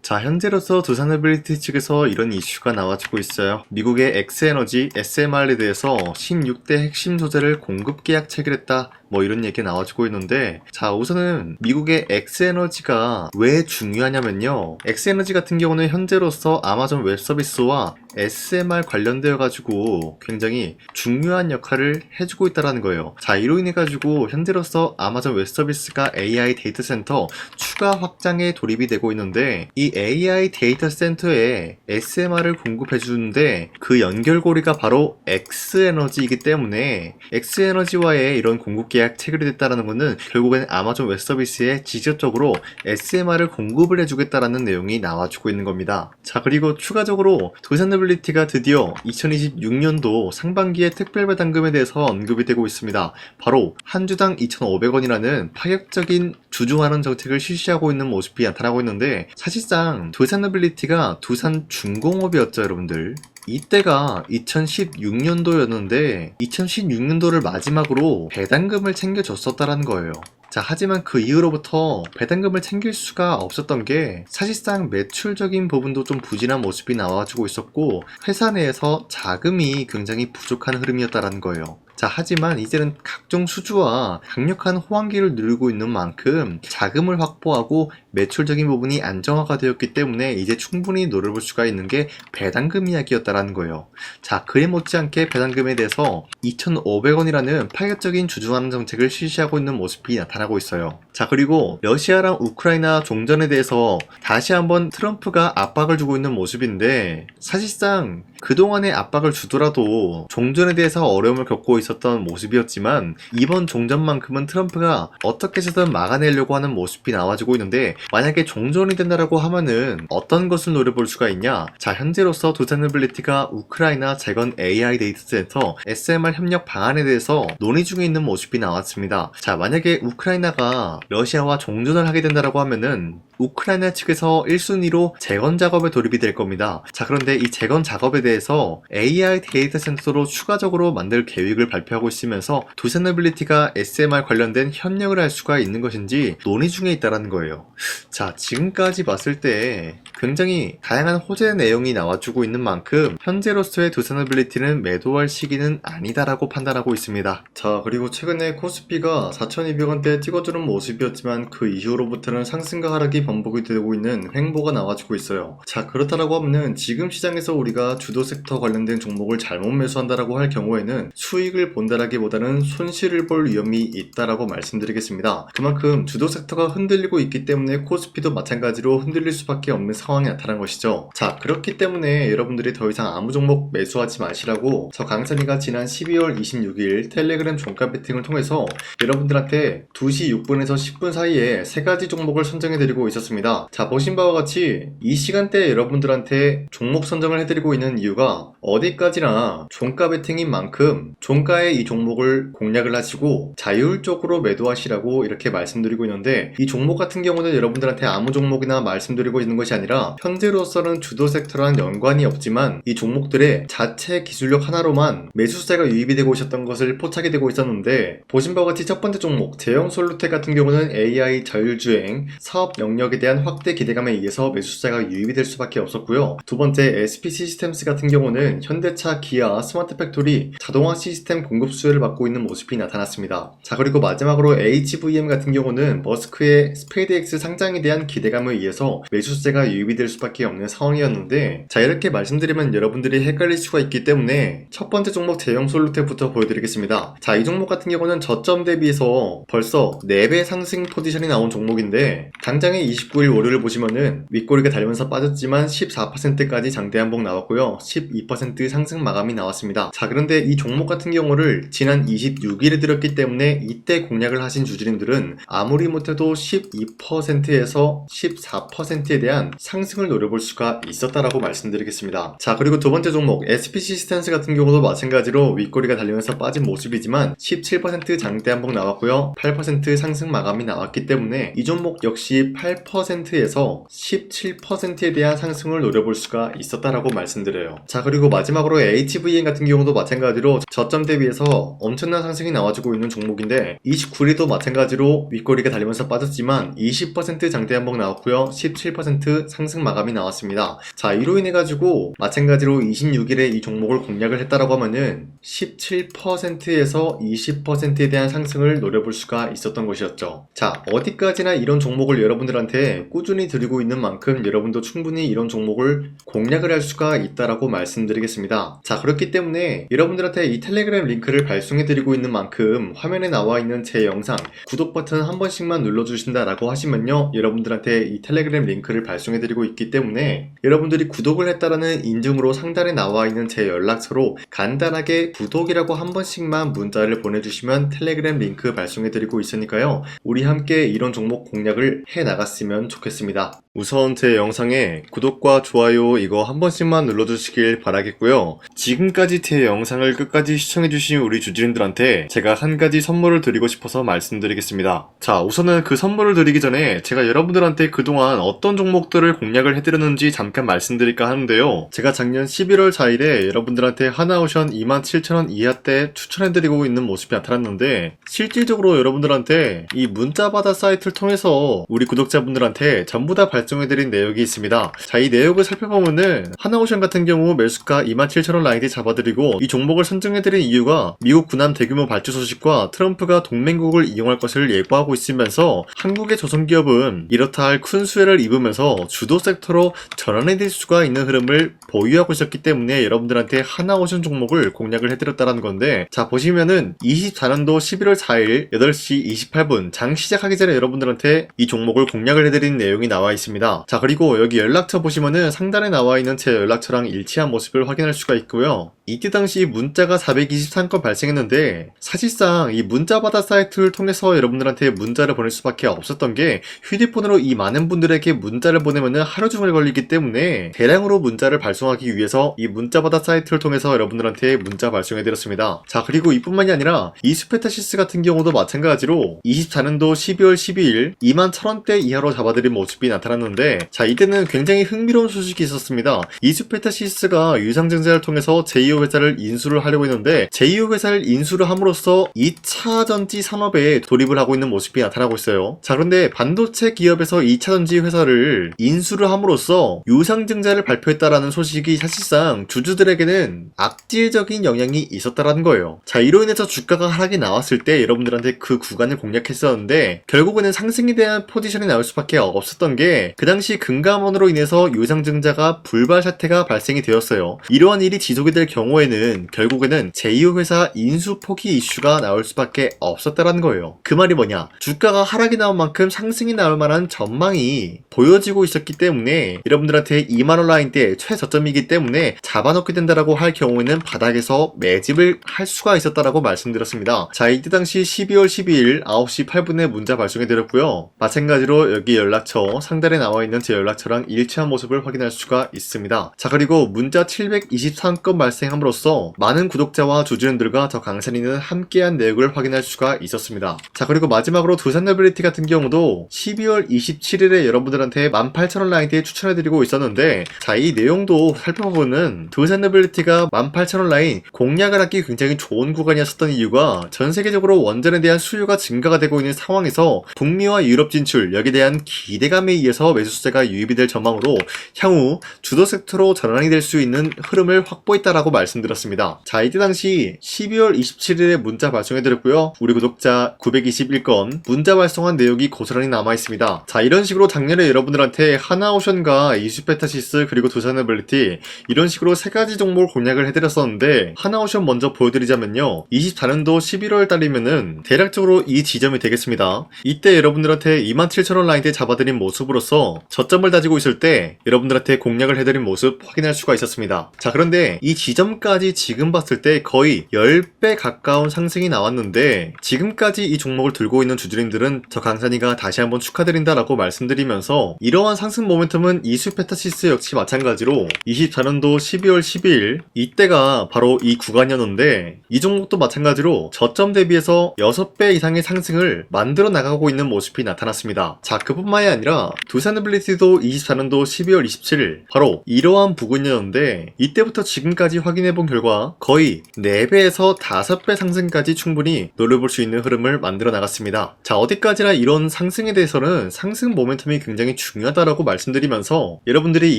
자, 현재로서 두산노빌리티 측에서 이런 이슈가 나와주고 있어요. 미국의 엑스에너지 SMR에 대해서 16대 핵심 소재를 공급 계약 체결했다. 뭐 이런 얘기 나와주고 있는데, 자, 우선은 미국의 엑스에너지가 왜 중요하냐면요. 엑스에너지 같은 경우는 현재로서 아마존 웹서비스와 SMR 관련되어 가지고 굉장히 중요한 역할을 해주고 있다는 거예요. 자, 이로 인해 가지고 현재로서 아마존 웹서비스가 AI 데이터 센터 추가 확장에 돌입이 되고 있는데, 이 AI 데이터 센터에 SMR을 공급해 주는데 그 연결고리가 바로 엑스에너지이기 때문에 엑스에너지와의 이런 공급 계약 체결이 됐다는 것은 결국엔 아마존 웹서비스에 직접적으로 SMR을 공급을 해주겠다라는 내용이 나와주고 있는 겁니다. 자, 그리고 추가적으로 두산노빌리티가 드디어 2026년도 상반기에 특별배당금에 대해서 언급이 되고 있습니다. 바로 한 주당 2,500원이라는 파격적인 주중환원 정책을 실시하고 있는 모습이 나타나고 있는데, 사실상 두산노빌리티가 두산중공업이었죠, 여러분들. 이때가 2016년도였는데 2016년도를 마지막으로 배당금을 챙겨줬었다라는 거예요. 자, 하지만 그 이후로부터 배당금을 챙길 수가 없었던 게 사실상 매출적인 부분도 좀 부진한 모습이 나와주고 있었고, 회사 내에서 자금이 굉장히 부족한 흐름이었다라는 거예요. 자, 하지만 이제는 각종 수주와 강력한 호황기를 누리고 있는 만큼 자금을 확보하고 매출적인 부분이 안정화가 되었기 때문에 이제 충분히 노려볼 수가 있는 게 배당금 이야기였다라는 거예요. 자, 그에 못지않게 배당금에 대해서 2,500원이라는 파격적인 주중환원 정책을 실시하고 있는 모습이 나타나고 있어요. 자, 그리고 러시아랑 우크라이나 종전에 대해서 다시 한번 트럼프가 압박을 주고 있는 모습인데, 사실상 그동안의 압박을 주더라도 종전에 대해서 어려움을 겪고 있었던 모습이었지만 이번 종전만큼은 트럼프가 어떻게 해서든 막아내려고 하는 모습이 나와지고 있는데, 만약에 종전이 된다라고 하면은 어떤 것을 노려볼 수가 있냐? 자, 현재로서 두산노빌리티가 우크라이나 재건 AI 데이터 센터 SMR 협력 방안에 대해서 논의 중에 있는 모습이 나왔습니다. 자, 만약에 우크라이나가 러시아와 종전을 하게 된다라고 하면은 우크라이나 측에서 1순위로 재건 작업에 돌입이 될 겁니다. 자, 그런데 이 재건 작업에 대해서 AI 데이터 센터로 추가적으로 만들 계획을 발표하고 있으면서 두산노빌리티가 SMR 관련된 협력을 할 수가 있는 것인지 논의 중에 있다는 거예요. 자, 지금까지 봤을 때 굉장히 다양한 호재 내용이 나와주고 있는 만큼 현재로서의 두산노빌리티는 매도할 시기는 아니다라고 판단하고 있습니다. 자, 그리고 최근에 코스피가 4,200원대에 찍어주는 모습이었지만 그 이후로부터는 상승과 하락이 반복이 되고 있는 횡보가 나와주고 있어요. 자, 그렇다라고 하면은 지금 시장에서 우리가 주도 섹터 관련된 종목을 잘못 매수한다라고 할 경우에는 수익을 본다라기보다는 손실을 볼 위험이 있다라고 말씀드리겠습니다. 그만큼 주도 섹터가 흔들리고 있기 때문에 코스피도 마찬가지로 흔들릴 수밖에 없는 상황이 나타난 것이죠. 자, 그렇기 때문에 여러분들이 더 이상 아무 종목 매수하지 마시라고 저 강산이가 지난 12월 26일 텔레그램 종가 배팅을 통해서 여러분들한테 2시 6분에서 10분 사이에 3가지 종목을 선정해드리고 있었습니다. 자, 보신 바와 같이 이 시간대에 여러분들한테 종목 선정을 해드리고 있는 이유가 어디까지나 종가 배팅인 만큼 종가의 이 종목을 공략을 하시고 자율적으로 매도하시라고 이렇게 말씀드리고 있는데, 이 종목 같은 경우는 여러분들한테 아무 종목이나 말씀드리고 있는 것이 아니라 현재로서는 주도 섹터랑 연관이 없지만 이 종목들의 자체 기술력 하나로만 매수세가 유입이 되고 있었던 것을 포착이 되고 있었는데, 보신 바와 같이 첫 번째 종목 제형솔루텍 같은 경우는 AI 자율주행 사업 영역에 대한 확대 기대감에 의해서 매수세가 유입이 될 수밖에 없었고요. 두 번째 SP 시스템스 같은 경우는 현대차, 기아, 스마트 팩토리 자동화 시스템 공급 수요를 받고 있는 모습이 나타났습니다. 자, 그리고 마지막으로 HVM 같은 경우는 머스크의 스페이드X 상장에 대한 기대감에 의해서 매수세가 유입이 될 수밖에 없는 상황이었는데, 자, 이렇게 말씀드리면 여러분들이 헷갈릴 수가 있기 때문에 첫 번째 종목 제형솔루텍부터 보여드리겠습니다. 자, 이 종목 같은 경우는 저점 대비해서 벌써 4배 상승 포지션이 나온 종목인데, 당장의 29일 월요일 보시면은 윗꼬리가 달면서 빠졌지만 14%까지 장대 한봉 나왔고요. 12% 상승 마감이 나왔습니다. 자, 그런데 이 종목 같은 경우를 지난 26일에 들었기 때문에 이때 공략을 하신 주주님들은 아무리 못해도 12%에서 14%에 대한 상승을 노려볼 수가 있었다라고 말씀드리겠습니다. 자, 그리고 두 번째 종목 SP 시스템스 같은 경우도 마찬가지로 윗꼬리가 달리면서 빠진 모습이지만 17% 장대 한봉 나왔고요. 8% 상승 마감이 나왔기 때문에 이 종목 역시 8% 8%에서 17%에 대한 상승을 노려볼 수가 있었다라고 말씀드려요. 자, 그리고 마지막으로 HVN 같은 경우도 마찬가지로 저점 대비해서 엄청난 상승이 나와주고 있는 종목인데 29일도 마찬가지로 윗꼬리가 달리면서 빠졌지만 20% 장대 한번 나왔고요. 17% 상승 마감이 나왔습니다. 자, 이로 인해 가지고 마찬가지로 26일에 이 종목을 공략을 했다라고 하면은 17%에서 20%에 대한 상승을 노려볼 수가 있었던 것이었죠. 자, 어디까지나 이런 종목을 여러분들한테 꾸준히 드리고 있는 만큼 여러분도 충분히 이런 종목을 공략을 할 수가 있다라고 말씀드리겠습니다. 자, 그렇기 때문에 여러분들한테 이 텔레그램 링크를 발송해 드리고 있는 만큼 화면에 나와 있는 제 영상 구독 버튼 한 번씩만 눌러주신다라고 하시면요, 여러분들한테 이 텔레그램 링크를 발송해 드리고 있기 때문에 여러분들이 구독을 했다라는 인증으로 상단에 나와 있는 제 연락처로 간단하게 구독이라고 한 번씩만 문자를 보내주시면 텔레그램 링크 발송해 드리고 있으니까요, 우리 함께 이런 종목 공략을 해 나갔으면 좋겠습니다. 우선 제 영상에 구독과 좋아요 이거 한 번씩만 눌러주시길 바라겠고요. 지금까지 제 영상을 끝까지 시청해주신 우리 주주님들한테 제가 한 가지 선물을 드리고 싶어서 말씀드리겠습니다. 자, 우선은 그 선물을 드리기 전에 제가 여러분들한테 그동안 어떤 종목들을 공략을 해드렸는지 잠깐 말씀드릴까 하는데요. 제가 작년 11월 4일에 여러분들한테 하나오션 27,000원 이하대 추천해드리고 있는 모습이 나타났는데, 실질적으로 여러분들한테 이 문자바다 사이트를 통해서 우리 구독자분들한테 전부 다 발송해드린 내역이 있습니다. 자, 이 내역을 살펴보면은 하나오션 같은 경우 매수가 27,000원 라인에 잡아드리고 이 종목을 선정해드린 이유가 미국 군함 대규모 발주 소식과 트럼프가 동맹국을 이용할 것을 예고하고 있으면서 한국의 조선기업은 이렇다 할 큰 수혜를 입으면서 주도 섹터로 전환이 될 수가 있는 흐름을 보유하고 있었기 때문에 여러분들한테 하나오션 종목을 공략을 해드렸다는 건데, 자, 보시면은 24년도 11월 4일 8시 28분 장 시작하기 전에 여러분들한테 이 종목을 공략을 해드린 내용이 나와 있습니다. 자, 그리고 여기 연락처 보시면은 상단에 나와 있는 제 연락처랑 일치한 모습을 확인할 수가 있고요. 이때 당시 문자가 423건 발생했는데, 사실상 이 문자바다 사이트를 통해서 여러분들한테 문자를 보낼 수밖에 없었던 게, 휴대폰으로 이 많은 분들에게 문자를 보내면은 하루 종일 걸리기 때문에 대량으로 문자를 발송하기 위해서 이 문자바다 사이트를 통해서 여러분들한테 문자 발송해드렸습니다. 자, 그리고 이뿐만이 아니라 이수페타시스 같은 경우도 마찬가지로 24년도 12월 12일 21,000원대 이하로 잡아드린 모습이 나타났는데, 자, 이때는 굉장히 흥미로운 소식이 있었습니다. 이수페타시스가 유상증자를 통해서 제2호 회사를 인수를 하려고 했는데, 제2호 회사를 인수를 함으로써 2차전지 산업에 돌입을 하고 있는 모습이 나타나고 있어요. 자, 그런데 반도체 기업에서 2차전지 회사를 인수를 함으로써 유상증자를 발표했다라는 소식이 사실상 주주들에게는 악질적인 영향이 있었다라는 거예요. 자, 이로 인해서 주가가 하락이 나왔을 때 여러분들한테 그 구간을 공략했었는데, 결국에는 상승에 대한 포지션이 나올 수밖에 없었던 게, 그 당시 금감원으로 인해서 유상증자가 불발 사태가 발생이 되었어요. 이러한 일이 지속이 될 경우에는 결국에는 제2호 회사 인수 포기 이슈가 나올 수밖에 없었다라는 거예요. 그 말이 뭐냐, 주가가 하락이 나온 만큼 상승이 나올 만한 전망이 보여지고 있었기 때문에 여러분들한테 2만원 라인대 최저점이기 때문에 잡아놓게 된다라고 할 경우에는 바닥에서 매집을 할 수가 있었다라고 말씀드렸습니다. 자, 이때 당시 12월 12일 9시 8분에 문자 발송해드렸고요. 마찬가지로 여기 연락처 상단에 나와있는 제 연락처랑 일치한 모습을 확인할 수가 있습니다. 자, 그리고 문자 723건 발생함으로써 많은 구독자와 주주님들과 저 강산이는 함께한 내역을 확인할 수가 있었습니다. 자, 그리고 마지막으로 두산노빌리티 같은 경우도 12월 27일에 여러분들한테 18,000원 라인대에 추천해드리고 있었는데, 자, 이 내용도 살펴보면 두산노빌리티가 18,000원 라인 공략을 하기 굉장히 좋은 구간이었었던 이유가 전 세계적으로 원전에 대한 수요가 증가가 되고 있는 상황에서 북미와 유럽 진출, 여기에 대한 기대감에 의해서 매수세가 유입이 될 전망으로 향후 주도 섹터로 전환이 될 수 있는 흐름을 확보했다라고 말씀드렸습니다. 자, 이때 당시 12월 27일에 문자 발송해드렸고요. 우리 구독자 921건 문자 발송한 내용이 고스란히 남아있습니다. 자, 이런 식으로 작년에 여러분들한테 하나오션과 이수페타시스 그리고 두산노빌리티 이런 식으로 세 가지 종목을 공략을 해드렸었는데, 하나오션 먼저 보여드리자면요, 24년도 11월 달이면은 대략적으로 이 지점이 되겠습니다. 이때 여러분들한테 27,000원 라인대 잡아드린 모습으로서 저점을 다지고 있을 때 여러분들한테 공략을 해드린 모습 확인할 수가 있었습니다. 자, 그런데 이 지점 이전까지 지금 봤을 때 거의 10배 가까운 상승이 나왔는데, 지금까지 이 종목을 들고 있는 주주님들은 저 강산이가 다시 한번 축하드린다라고 말씀드리면서, 이러한 상승 모멘텀은 이수페타시스 역시 마찬가지로 24년도 12월 12일 이때가 바로 이 구간이었는데, 이 종목도 마찬가지로 저점 대비해서 6배 이상의 상승을 만들어 나가고 있는 모습이 나타났습니다. 자, 그뿐만이 아니라 두산빌리티도 24년도 12월 27일 바로 이러한 부근이었는데, 이때부터 지금까지 확인해본 결과 거의 4배에서 5배 상승까지 충분히 노려볼 수 있는 흐름을 만들어 나갔습니다. 자, 어디까지나 이런 상승에 대해서는 상승 모멘텀이 굉장히 중요하다라고 말씀드리면서, 여러분들이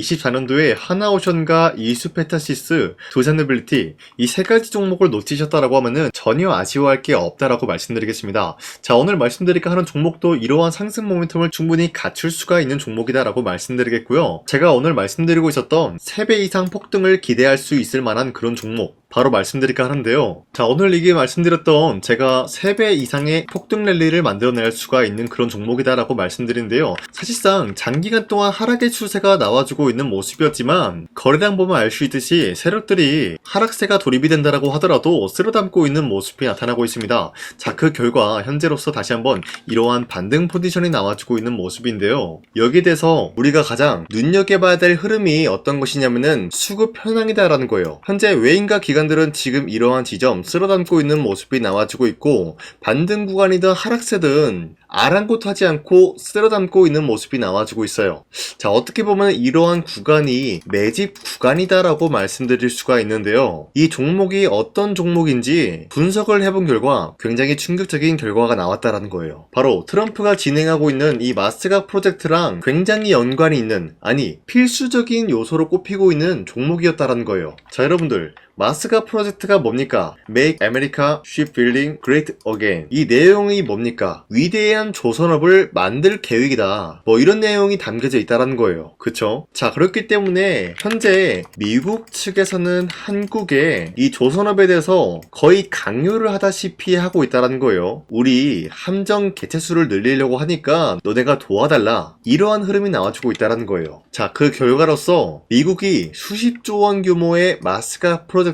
24년도에 하나오션과 이수페타시스, 두산빌리티 이 세 가지 종목을 놓치셨다라고 하면은 전혀 아쉬워할 게 없다라고 말씀드리겠습니다. 자, 오늘 말씀드릴까 하는 종목도 이러한 상승 모멘텀을 충분히 갖출 수가 있는 종목이다라고 말씀드리겠고요. 제가 오늘 말씀드리고 있었던 3배 이상 폭등을 기대할 수 있을 만한 그런 종목 바로 말씀드릴까 하는데요. 자, 오늘 이게 말씀드렸던 제가 3배 이상의 폭등 랠리를 만들어낼 수가 있는 그런 종목이다라고 말씀드리는데요. 사실상 장기간 동안 하락의 추세가 나와주고 있는 모습이었지만, 거래량 보면 알 수 있듯이 세력들이 하락세가 돌입이 된다라고 하더라도 쓸어담고 있는 모습이 나타나고 있습니다. 자, 그 결과 현재로서 다시 한번 이러한 반등 포지션이 나와주고 있는 모습인데요. 여기에 대해서 우리가 가장 눈여겨봐야 될 흐름이 어떤 것이냐면은 수급 현황이다라는 거예요. 현재 외인과 기관들은 지금 이러한 지점 쓸어담고 있는 모습이 나와주고 있고, 반등 구간이든 하락세든 아랑곳하지 않고 쓸어담고 있는 모습이 나와주고 있어요. 자, 어떻게 보면 이러한 구간이 매집 구간이다라고 말씀드릴 수가 있는데요. 이 종목이 어떤 종목인지 분석을 해본 결과 굉장히 충격적인 결과가 나왔다라는 거예요. 바로 트럼프가 진행하고 있는 이 마스가 프로젝트랑 굉장히 연관이 있는, 아니 필수적인 요소로 꼽히고 있는 종목이었다라는 거예요. 자, 여러분들, 마스가 프로젝트가 뭡니까? Make America Shipbuilding Great Again. 이 내용이 뭡니까? 위대한 조선업을 만들 계획이다. 뭐 이런 내용이 담겨져 있다라는 거예요. 그쵸? 자, 그렇기 때문에 현재 미국 측에서는 한국에 이 조선업에 대해서 거의 강요를 하다시피 하고 있다라는 거예요. 우리 함정 개체수를 늘리려고 하니까 너네가 도와달라. 이러한 흐름이 나와주고 있다라는 거예요. 자, 그 결과로서 미국이 수십조 원 규모의 마스가 프로젝트에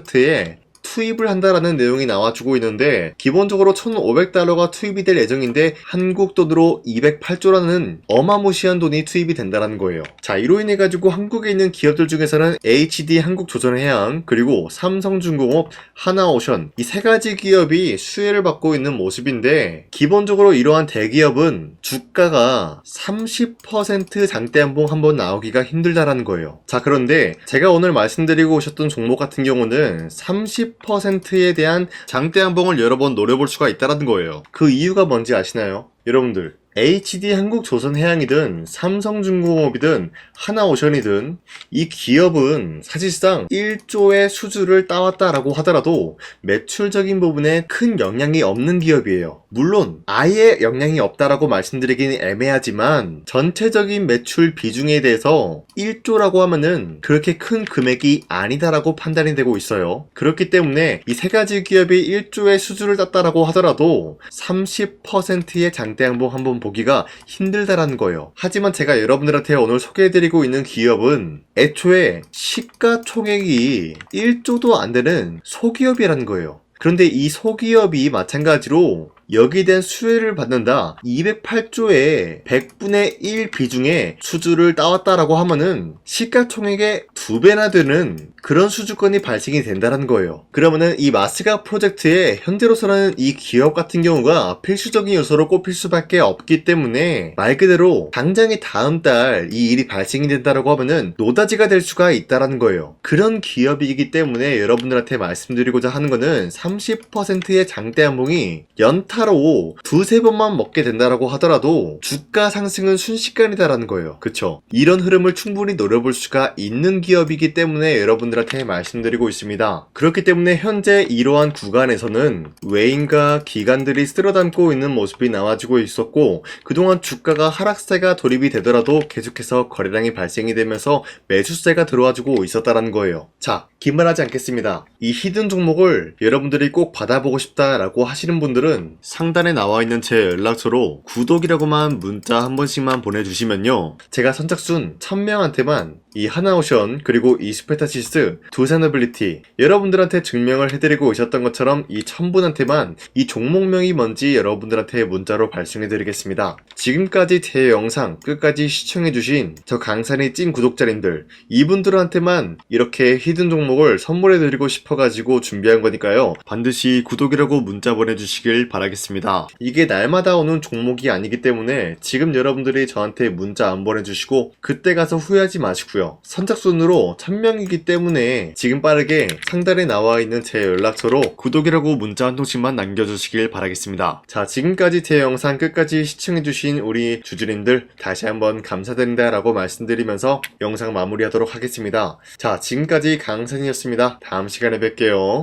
투입을 한다라는 내용이 나와주고 있는데, 기본적으로 1,500달러가 투입이 될 예정인데 한국 돈으로 208조라는 어마무시한 돈이 투입이 된다는 거예요. 자, 이로 인해 가지고 한국에 있는 기업들 중에서는 HD 한국조선해양, 그리고 삼성중공업, 하나오션 이 세 가지 기업이 수혜를 받고 있는 모습인데, 기본적으로 이러한 대기업은 주가가 30% 장대한봉 한번 나오기가 힘들다라는 거예요. 자, 그런데 제가 오늘 말씀드리고 오셨던 종목 같은 경우는 30%에 대한 장대한봉을 여러 번 노려볼 수가 있다는 거예요. 그 이유가 뭔지 아시나요? 여러분들, HD 한국조선해양이든 삼성중공업이든 하나오션이든 이 기업은 사실상 1조의 수주를 따왔다라고 하더라도 매출적인 부분에 큰 영향이 없는 기업이에요. 물론 아예 영향이 없다라고 말씀드리기는 애매하지만, 전체적인 매출 비중에 대해서 1조라고 하면은 그렇게 큰 금액이 아니다라고 판단이 되고 있어요. 그렇기 때문에 이 세 가지 기업이 1조의 수주를 땄다라고 하더라도 30%의 장대양봉 한번 보기가 힘들다라는 거예요. 하지만 제가 여러분들한테 오늘 소개해드리고 있는 기업은 애초에 시가총액이 1조도 안 되는 소기업이라는 거예요. 그런데 이 소기업이 마찬가지로 여기에 대한 수혜를 받는다, 208조의 100분의 1 비중의 수주를 따왔다라고 하면은 시가총액의 2배나 되는 그런 수주권이 발생이 된다는 거예요. 그러면은 이 마스가 프로젝트에 현재로서는 이 기업 같은 경우가 필수적인 요소로 꼽힐 수밖에 없기 때문에, 말 그대로 당장에 다음 달 이 일이 발생이 된다라고 하면은 노다지가 될 수가 있다라는 거예요. 그런 기업이기 때문에 여러분들한테 말씀드리고자 하는 거는 30%의 장대한봉이 연타로 두세 번만 먹게 된다라고 하더라도 주가 상승은 순식간이다라는 거예요. 그쵸? 이런 흐름을 충분히 노려볼 수가 있는 기업이기 때문에 여러분들한테 말씀드리고 있습니다. 그렇기 때문에 현재 이러한 구간에서는 외인과 기관들이 쓸어담고 있는 모습이 나와주고 있었고, 그동안 주가가 하락세가 돌입이 되더라도 계속해서 거래량이 발생이 되면서 매수세가 들어와주고 있었다라는 거예요. 자, 긴말하지 않겠습니다. 이 히든 종목을 여러분들이 꼭 받아보고 싶다라고 하시는 분들은 상단에 나와 있는 제 연락처로 구독이라고만 문자 한 번씩만 보내주시면요, 제가 선착순 1000명한테만 이 하나오션 그리고 이 스페타시스 두 산어빌리티 여러분들한테 증명을 해드리고 오셨던 것처럼 이 1000분한테만 이 종목명이 뭔지 여러분들한테 문자로 발송해드리겠습니다. 지금까지 제 영상 끝까지 시청해주신 저 강산이 찐 구독자님들 이분들한테만 이렇게 히든 종목을 선물해드리고 싶어가지고 준비한 거니까요. 반드시 구독이라고 문자 보내주시길 바라겠습니다. 이게 날마다 오는 종목이 아니기 때문에 지금 여러분들이 저한테 문자 안 보내주시고 그때 가서 후회하지 마시고요. 선착순으로 1000명이기 때문에 지금 빠르게 상단에 나와있는 제 연락처로 구독이라고 문자 한 통씩만 남겨주시길 바라겠습니다. 자, 지금까지 제 영상 끝까지 시청해주신 우리 주주님들 다시 한번 감사드린다 라고 말씀드리면서 영상 마무리하도록 하겠습니다. 자, 지금까지 강산이었습니다. 다음 시간에 뵐게요.